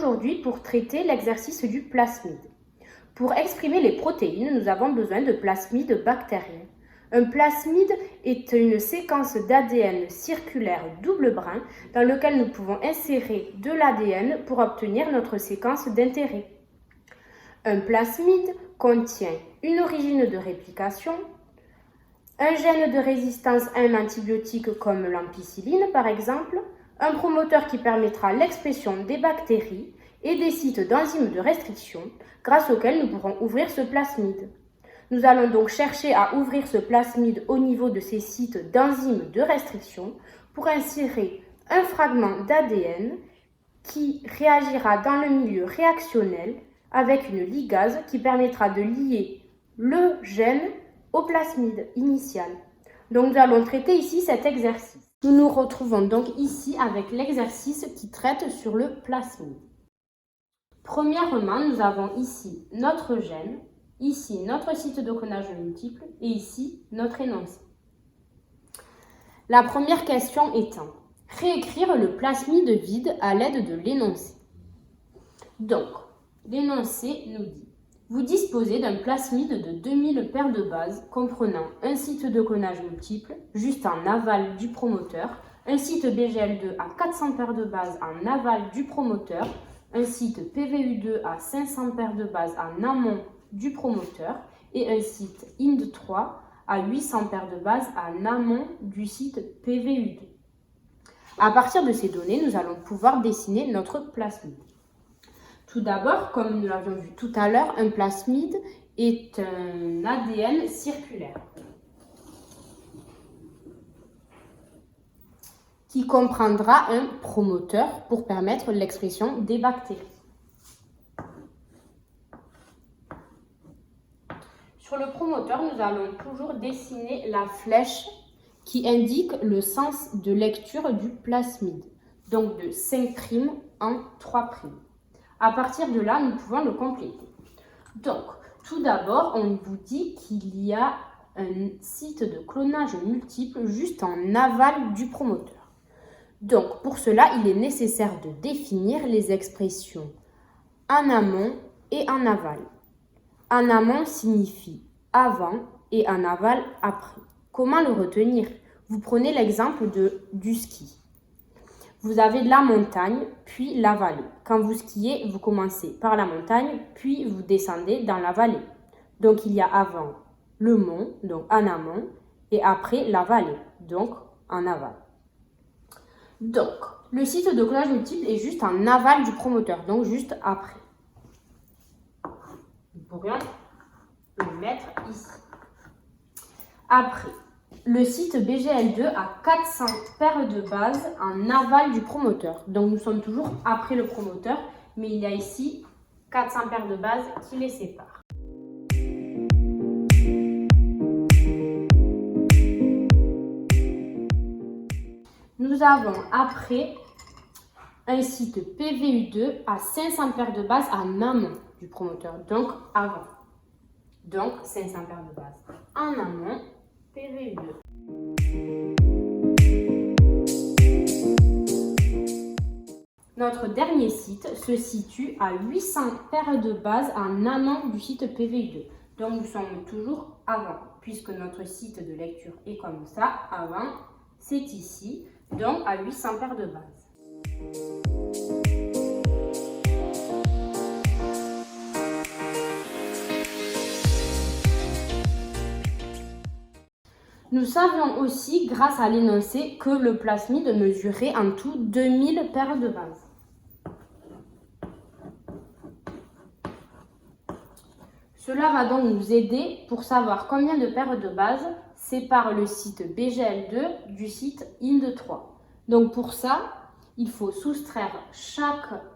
aujourd'hui pour traiter l'exercice du plasmide. Pour exprimer les protéines, nous avons besoin de plasmides bactériens. Un plasmide est une séquence d'ADN circulaire double brin dans lequel nous pouvons insérer de l'ADN pour obtenir notre séquence d'intérêt. Un plasmide contient une origine de réplication, un gène de résistance à un antibiotique comme l'ampicilline par exemple, un promoteur qui permettra l'expression des bactéries et des sites d'enzymes de restriction grâce auxquels nous pourrons ouvrir ce plasmide. Nous allons donc chercher à ouvrir ce plasmide au niveau de ces sites d'enzymes de restriction pour insérer un fragment d'ADN qui réagira dans le milieu réactionnel avec une ligase qui permettra de lier le gène au plasmide initial. Donc nous allons traiter ici cet exercice. Nous nous retrouvons donc ici avec l'exercice qui traite sur le plasmide. Premièrement, nous avons ici notre gène, ici notre site de clonage multiple et ici notre énoncé. La première question étant, réécrire le plasmide vide à l'aide de l'énoncé. Donc, l'énoncé nous dit, vous disposez d'un plasmide de 2000 paires de bases comprenant un site de clonage multiple juste en aval du promoteur, un site BGL2 à 400 paires de bases en aval du promoteur, un site PVU2 à 500 paires de bases en amont du promoteur et un site IND3 à 800 paires de bases en amont du site PVU2. À partir de ces données, nous allons pouvoir dessiner notre plasmide. Tout d'abord, comme nous l'avions vu tout à l'heure, un plasmide est un ADN circulaire qui comprendra un promoteur pour permettre l'expression des bactéries. Sur le promoteur, nous allons toujours dessiner la flèche qui indique le sens de lecture du plasmide, donc de 5' en 3'. À partir de là, nous pouvons le compléter. Donc, tout d'abord, on vous dit qu'il y a un site de clonage multiple juste en aval du promoteur. Donc, pour cela, il est nécessaire de définir les expressions en amont et en aval. En amont signifie avant et en aval après. Comment le retenir? Vous prenez l'exemple du ski. Vous avez la montagne, puis la vallée. Quand vous skiez, vous commencez par la montagne, puis vous descendez dans la vallée. Donc, il y a avant le mont, donc en amont, et après la vallée, donc en aval. Donc, le site de clonage multiple est juste en aval du promoteur, donc juste après. Nous pourrions le mettre ici. Après, le site BGL2 a 400 paires de bases en aval du promoteur. Donc, nous sommes toujours après le promoteur, mais il y a ici 400 paires de bases qui les séparent. Nous avons après un site PVU2 à 500 paires de bases en amont du promoteur, donc avant. Donc, 500 paires de bases en amont, PVU2. Notre dernier site se situe à 800 paires de bases en amont du site PVU2. Donc, nous sommes toujours avant, puisque notre site de lecture est comme ça. Avant, c'est ici, donc à 800 paires de bases. Nous savions aussi, grâce à l'énoncé, que le plasmide mesurait en tout 2000 paires de bases. Cela va donc nous aider pour savoir combien de paires de bases séparent le site BGL2 du site IND3. Donc pour ça, il faut soustraire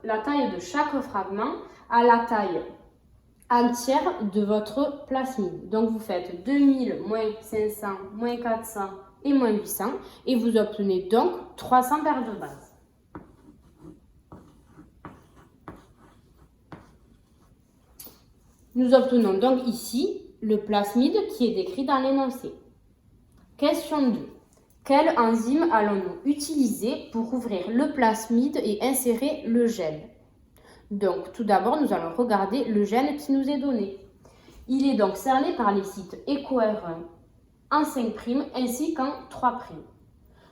la taille de chaque fragment à la taille entière de votre plasmide. Donc vous faites 2000 moins 500 moins 400 et moins 800 et vous obtenez donc 300 paires de bases. Nous obtenons donc ici le plasmide qui est décrit dans l'énoncé. Question 2. Quelle enzyme allons-nous utiliser pour ouvrir le plasmide et insérer le gène? Donc, tout d'abord, nous allons regarder le gène qui nous est donné. Il est donc cerné par les sites EcoR1 en 5' ainsi qu'en 3'.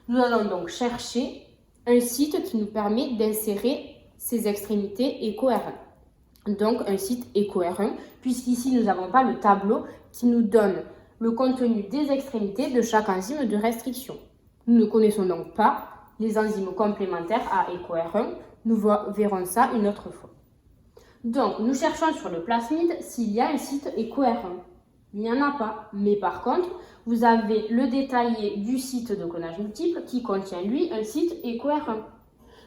Nous allons donc chercher un site qui nous permet d'insérer ces extrémités EcoR1. Donc, un site EcoR1, puisqu'ici, nous n'avons pas le tableau qui nous donne le contenu des extrémités de chaque enzyme de restriction. Nous ne connaissons donc pas les enzymes complémentaires à EcoR1. Nous verrons ça une autre fois. Donc, nous cherchons sur le plasmide s'il y a un site EcoR1. Il n'y en a pas. Mais par contre, vous avez le détaillé du site de clonage multiple qui contient, lui, un site EcoR1.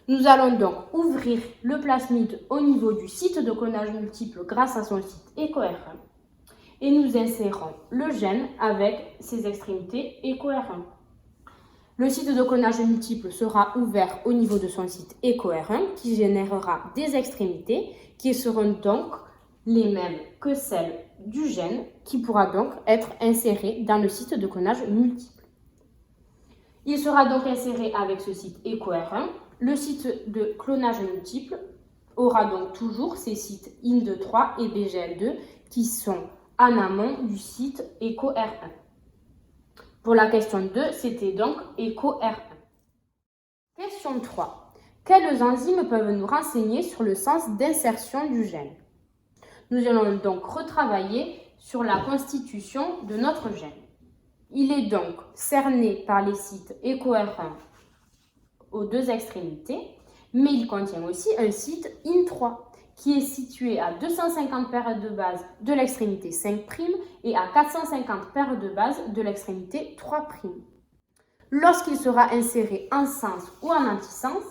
Nous allons donc ouvrir le plasmide au niveau du site de clonage multiple grâce à son site EcoR1 et nous insérons le gène avec ses extrémités EcoR1. Le site de clonage multiple sera ouvert au niveau de son site EcoR1 qui générera des extrémités qui seront donc les mêmes que celles du gène qui pourra donc être inséré dans le site de clonage multiple. Il sera donc inséré avec ce site EcoR1. Le site de clonage multiple aura donc toujours ces sites IND3 et BGL2 qui sont en amont du site EcoR1. Pour la question 2, c'était donc EcoR1. Question 3. Quelles enzymes peuvent nous renseigner sur le sens d'insertion du gène? Nous allons donc retravailler sur la constitution de notre gène. Il est donc cerné par les sites EcoR1 aux deux extrémités, mais il contient aussi un site IN3 qui est situé à 250 paires de base de l'extrémité 5' et à 450 paires de base de l'extrémité 3'. Lorsqu'il sera inséré en sens ou en antisens,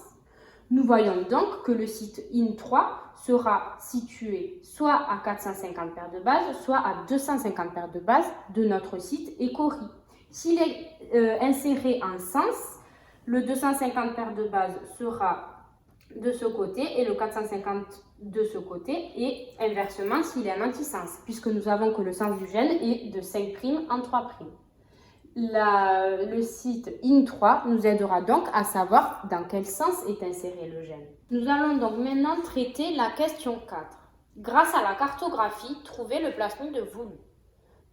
nous voyons donc que le site IN3 sera situé soit à 450 paires de base, soit à 250 paires de base de notre site EcoRI. S'il est inséré en sens, le 250 paires de base sera de ce côté et le 450 de ce côté et inversement s'il est en antisens, puisque nous savons que le sens du gène est de 5' en 3'. Le site IN3 nous aidera donc à savoir dans quel sens est inséré le gène. Nous allons donc maintenant traiter la question 4. Grâce à la cartographie, trouver le plasmide voulu.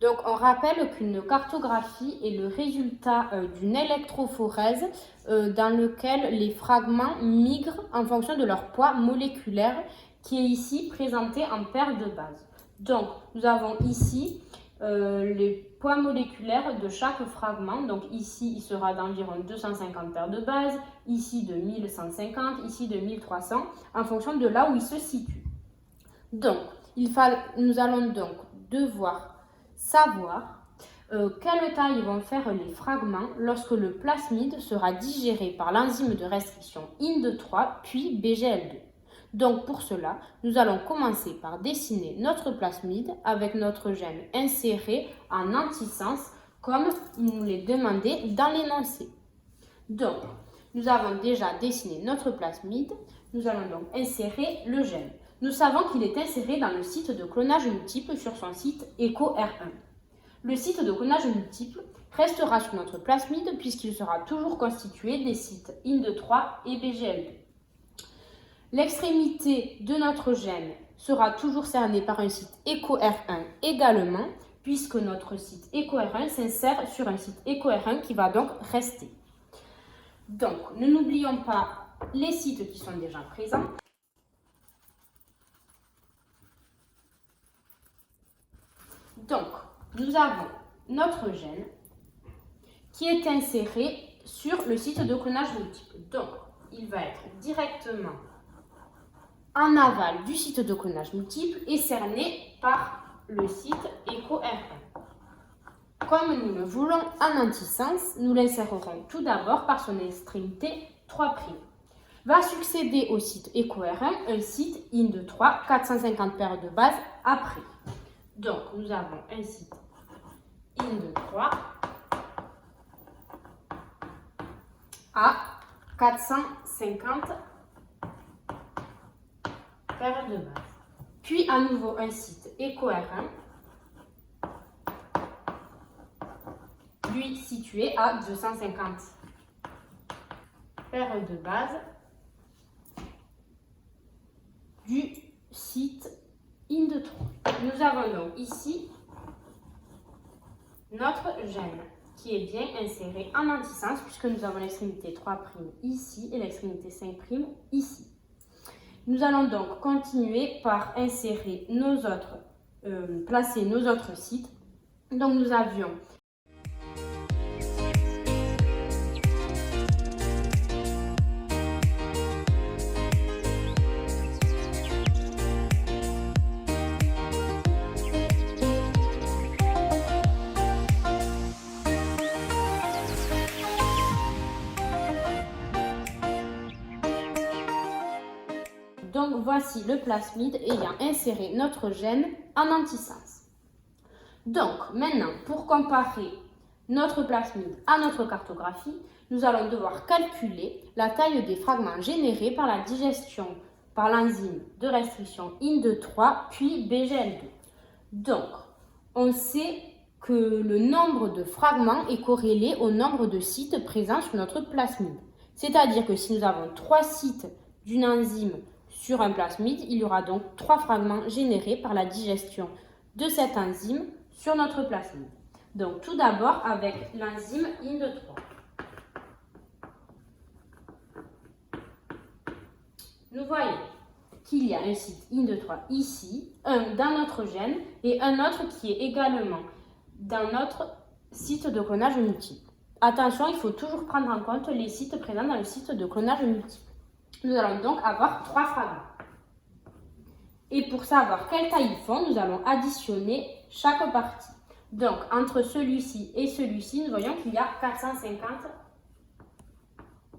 Donc on rappelle qu'une cartographie est le résultat d'une électrophorèse dans lequel les fragments migrent en fonction de leur poids moléculaire qui est ici présenté en paires de bases. Donc nous avons ici les poids moléculaires de chaque fragment. Donc ici il sera d'environ 250 paires de bases, ici de 1150, ici de 1300 en fonction de là où il se situe. Donc nous allons donc devoir savoir quelle taille vont faire les fragments lorsque le plasmide sera digéré par l'enzyme de restriction IND3 puis BGL2. Donc pour cela, nous allons commencer par dessiner notre plasmide avec notre gène inséré en antisens comme il nous l'est demandé dans l'énoncé. Donc, nous avons déjà dessiné notre plasmide, nous allons donc insérer le gène. Nous savons qu'il est inséré dans le site de clonage multiple sur son site EcoR1. Le site de clonage multiple restera sur notre plasmide puisqu'il sera toujours constitué des sites IND3 et BGL2. L'extrémité de notre gène sera toujours cernée par un site EcoR1 également puisque notre site EcoR1 s'insère sur un site EcoR1 qui va donc rester. Donc, ne n'oublions pas les sites qui sont déjà présents. Donc, nous avons notre gène qui est inséré sur le site de clonage multiple. Donc, il va être directement en aval du site de clonage multiple et cerné par le site EcoR1. Comme nous le voulons en antisens, nous l'insérerons tout d'abord par son extrémité 3'. Va succéder au site EcoR1 un site IND3 450 paires de bases après. Donc, nous avons un site IND3 à 450 paires de bases. Puis, à nouveau, un site EcoR1, lui situé à 250 paires de bases. du site IND3. Nous avons donc ici notre gène qui est bien inséré en antisens puisque nous avons l'extrémité 3' ici et l'extrémité 5' ici. Nous allons donc continuer par insérer placer nos autres sites. Donc nous avions Donc voici le plasmide ayant inséré notre gène en antisens. Donc maintenant, pour comparer notre plasmide à notre cartographie, nous allons devoir calculer la taille des fragments générés par la digestion par l'enzyme de restriction IND3 puis BGL2. Donc, on sait que le nombre de fragments est corrélé au nombre de sites présents sur notre plasmide. C'est-à-dire que si nous avons 3 sites d'une enzyme sur un plasmide, il y aura donc 3 fragments générés par la digestion de cette enzyme sur notre plasmide. Donc tout d'abord avec l'enzyme IND3. Nous voyons qu'il y a un site IND3 ici, un dans notre gène et un autre qui est également dans notre site de clonage multiple. Attention, il faut toujours prendre en compte les sites présents dans le site de clonage multiple. Nous allons donc avoir 3 fragments. Et pour savoir quelle taille ils font, nous allons additionner chaque partie. Donc, entre celui-ci et celui-ci, nous voyons qu'il y a 450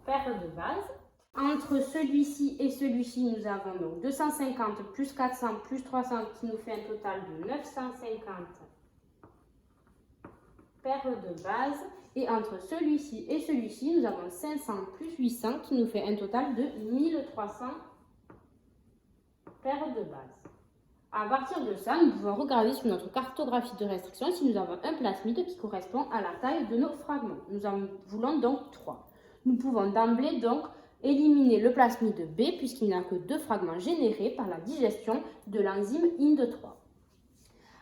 paires de bases. Entre celui-ci et celui-ci, nous avons donc 250 plus 400 plus 300 qui nous fait un total de 950 paires de bases. Et entre celui-ci et celui-ci, nous avons 500 plus 800 qui nous fait un total de 1300 paires de bases. À partir de ça, nous pouvons regarder sur notre cartographie de restriction si nous avons un plasmide qui correspond à la taille de nos fragments. Nous en voulons donc 3. Nous pouvons d'emblée donc éliminer le plasmide B puisqu'il n'y a que 2 fragments générés par la digestion de l'enzyme IND3.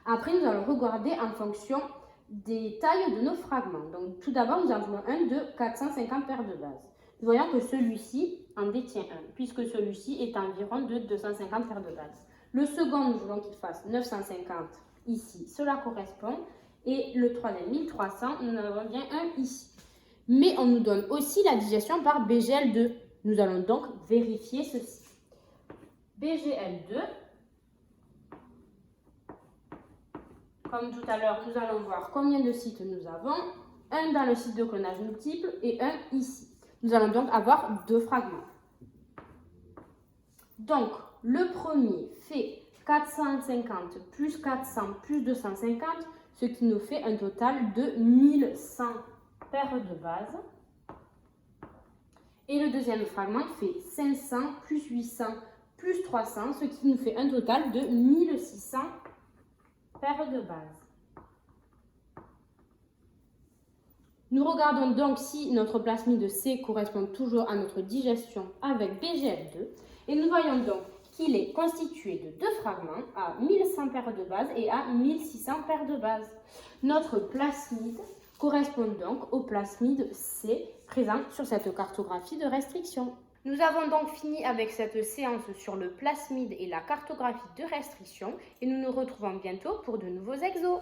Après, nous allons regarder en fonction des tailles de nos fragments. Donc, tout d'abord, nous en voulons un de 450 paires de bases. Nous voyons que celui-ci en détient un, puisque celui-ci est environ de 250 paires de bases. Le second, nous voulons qu'il fasse 950 ici, cela correspond. Et le troisième, 1300, nous en avons bien un ici. Mais on nous donne aussi la digestion par BGL2. Nous allons donc vérifier ceci. BGL2, comme tout à l'heure, nous allons voir combien de sites nous avons. Un dans le site de clonage multiple et un ici. Nous allons donc avoir 2 fragments. Donc, le premier fait 450 plus 400 plus 250, ce qui nous fait un total de 1100 paires de bases. Et le deuxième fragment fait 500 plus 800 plus 300, ce qui nous fait un total de 1600 paires de bases. Nous regardons donc si notre plasmide C correspond toujours à notre digestion avec BGL2 et nous voyons donc qu'il est constitué de 2 fragments à 1100 paires de bases et à 1600 paires de bases. Notre plasmide correspond donc au plasmide C présent sur cette cartographie de restriction. Nous avons donc fini avec cette séance sur le plasmide et la cartographie de restriction et nous nous retrouvons bientôt pour de nouveaux exos.